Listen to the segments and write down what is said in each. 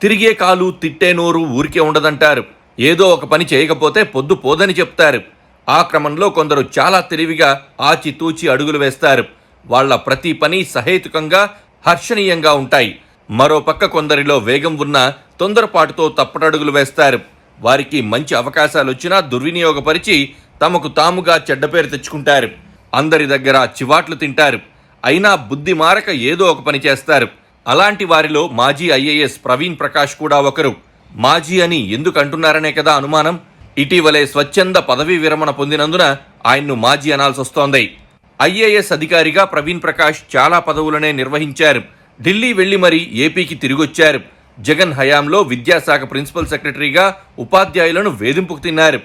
తిరిగే కాలు తిట్టే నోరు ఊరికే ఉండదంటారు. ఏదో ఒక పని చేయకపోతే పొద్దు పోదని చెప్తారు. ఆ క్రమంలో కొందరు చాలా తెలివిగా ఆచితూచి అడుగులు వేస్తారు. వాళ్ల ప్రతి పని సహేతుకంగా హర్షణీయంగా ఉంటాయి. మరోపక్క కొందరిలో వేగం ఉన్న తొందరపాటుతో తప్పటడుగులు వేస్తారు. వారికి మంచి అవకాశాలొచ్చినా దుర్వినియోగపరిచి తమకు తాముగా చెడ్డపేరు తెచ్చుకుంటారు. అందరి దగ్గర చివాట్లు తింటారు. అయినా బుద్ధి మారక ఏదో ఒక పని చేస్తారు. అలాంటి వారిలో మాజీ ఐఏఎస్ ప్రవీణ్ ప్రకాష్ కూడా ఒకరు. మాజీ అని ఎందుకు అంటున్నారనే కదా అనుమానం. ఇటీవలే స్వచ్ఛంద పదవీ విరమణ పొందినందున ఆయన్ను మాజీ అనాల్సొస్తోంది. ఐఏఎస్ అధికారిగా ప్రవీణ్ ప్రకాష్ చాలా పదవులనే నిర్వహించారు. ఢిల్లీ వెళ్లి మరీ ఏపీకి తిరిగొచ్చారు. జగన్ హయాంలో విద్యాశాఖ ప్రిన్సిపల్ సెక్రటరీగా ఉపాధ్యాయులను వేధింపుకు తిన్నారు.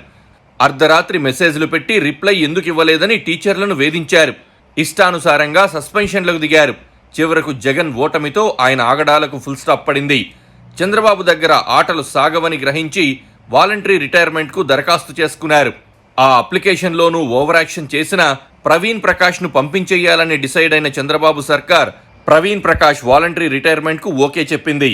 అర్ధరాత్రి మెసేజ్లు పెట్టి రిప్లై ఎందుకు ఇవ్వలేదని టీచర్లను వేధించారు. ఇష్టానుసారంగా సస్పెన్షన్లకు దిగారు. చివరకు జగన్ ఓటమితో ఆయన ఆగడాలకు ఫుల్ స్టాప్ పడింది. చంద్రబాబు దగ్గర ఆటలు సాగవని గ్రహించి వాలంటరీ రిటైర్మెంట్కు దరఖాస్తు చేసుకున్నారు. ఆ అప్లికేషన్లోనూ ఓవర్ యాక్షన్ చేసిన ప్రవీణ్ ప్రకాష్ను పంపించేయాలని డిసైడ్ అయిన చంద్రబాబు సర్కార్ ప్రవీణ్ ప్రకాష్ వాలంటరీ రిటైర్మెంట్కు ఓకే చెప్పింది.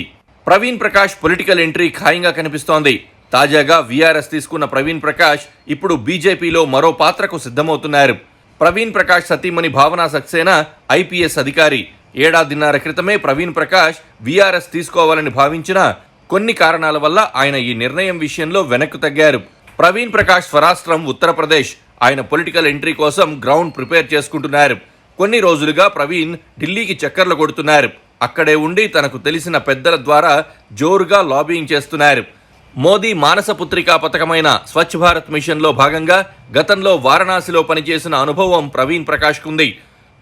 ప్రవీణ్ ప్రకాష్ పొలిటికల్ ఎంట్రీ ఖాయంగా కనిపిస్తోంది. తాజాగా వీఆర్ఎస్ తీసుకున్న ప్రవీణ్ ప్రకాష్ ఇప్పుడు బీజేపీలో మరో పాత్రకు సిద్ధమవుతున్నారు. ప్రవీణ్ ప్రకాష్ సతీమణి భావనా సక్సేనా ఐపీఎస్ అధికారి. ఏడాదిన్నర క్రితమే ప్రవీణ్ ప్రకాష్ వీఆర్ఎస్ తీసుకోవాలని భావించినా కొన్ని కారణాల వల్ల ఆయన ఈ నిర్ణయం విషయంలో వెనక్కు తగ్గారు. ప్రవీణ్ ప్రకాష్ స్వరాష్ట్రం ఉత్తరప్రదేశ్. ఆయన పొలిటికల్ ఎంట్రీ కోసం గ్రౌండ్ ప్రిపేర్ చేసుకుంటున్నారు. కొన్ని రోజులుగా ప్రవీణ్ ఢిల్లీకి చక్కర్లు కొడుతున్నారు. అక్కడే ఉండి తనకు తెలిసిన పెద్దల ద్వారా జోరుగా లాబియింగ్ చేస్తున్నారు. మోదీ మానసపుత్రికా పథకమైన స్వచ్ఛ భారత్ మిషన్లో భాగంగా గతంలో వారణాసిలో పనిచేసిన అనుభవం ప్రవీణ్ ప్రకాష్కుంది.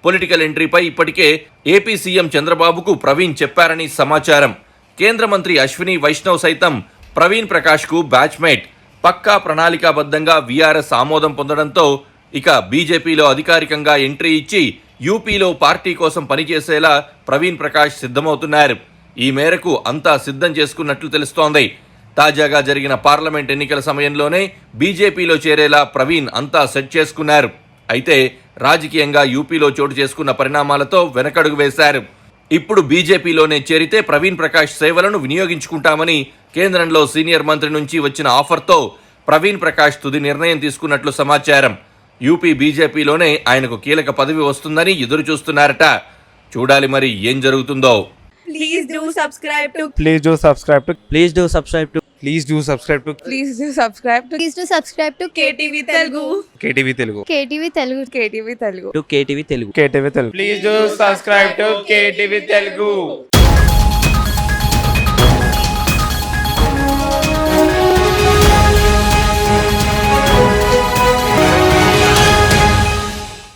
పొలిటికల్ ఎంట్రీపై ఇప్పటికే ఏపీ సీఎం చంద్రబాబుకు ప్రవీణ్ చెప్పారని సమాచారం. కేంద్ర మంత్రి అశ్విని వైష్ణవ్ సైతం ప్రవీణ్ ప్రకాష్కు బ్యాచ్మేట్. పక్కా ప్రణాళికాబద్ధంగా వీఆర్ఎస్ ఆమోదం పొందడంతో ఇక బీజేపీలో అధికారికంగా ఎంట్రీ ఇచ్చి యూపీలో పార్టీ కోసం పనిచేసేలా ప్రవీణ్ ప్రకాష్ సిద్ధమవుతున్నారు. ఈ మేరకు అంతా సిద్ధం చేసుకున్నట్లు తెలుస్తోంది. తాజాగా జరిగిన పార్లమెంట్ ఎన్నికల సమయంలోనే బీజేపీలో చేరేలా ప్రవీణ్ అంతా సెట్ చేసుకున్నారు. అయితే రాజకీయంగా యూపీలో చోటు చేసుకున్న పరిణామాలతో వెనకడుగు వేశారు. ఇప్పుడు బీజేపీలోనే చేరితే ప్రవీణ్ ప్రకాష్ సేవలను వినియోగించుకుంటామని కేంద్రంలో సీనియర్ మంత్రి నుంచి వచ్చిన ఆఫర్తో ప్రవీణ్ ప్రకాష్ తుది నిర్ణయం తీసుకున్నట్లు సమాచారం. యూపీ బీజేపీలోనే ఆయనకు కీలక పదవి వస్తుందని ఎదురు చూస్తున్నారట. చూడాలి మరి ఏం జరుగుతుందో. Please do subscribe to Please do subscribe to Please do subscribe to Please do subscribe to Please do subscribe to Please do subscribe to KTV Telugu. KTV Telugu. KTV Telugu. KTV Telugu. KTV Telugu. KTV Telugu. Please do subscribe to KTV Telugu.